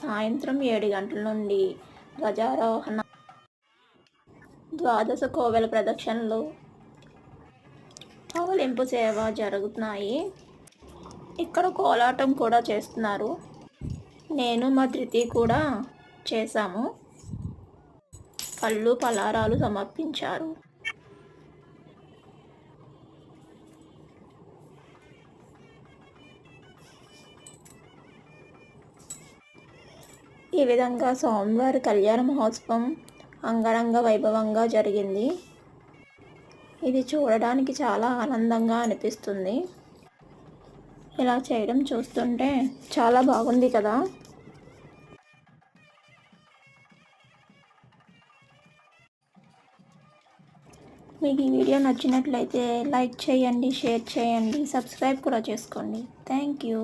సాయంత్రం 7 గంటల నుండి ధ్వజారోహణ, ద్వాదశ కోవెల ప్రదక్షిణలు, పవలింపు సేవ జరుగుతున్నాయి. ఇక్కడ కోలాటం కూడా చేస్తున్నారు. నేను మా ధృతి కూడా చేశాము. పళ్ళు పలారాలు సమర్పించారు. ఈ విధంగా స్వామివారి కళ్యాణ మహోత్సవం అంగరంగ వైభవంగా జరిగింది. ఇది చూడడానికి చాలా ఆనందంగా అనిపిస్తుంది. ఇలా చేయడం చూస్తుంటే చాలా బాగుంది కదా. మీకు ఈ వీడియో నచ్చినట్లయితే లైక్ చేయండి, షేర్ చేయండి, సబ్స్క్రైబ్ కూడా చేసుకోండి. Thank you.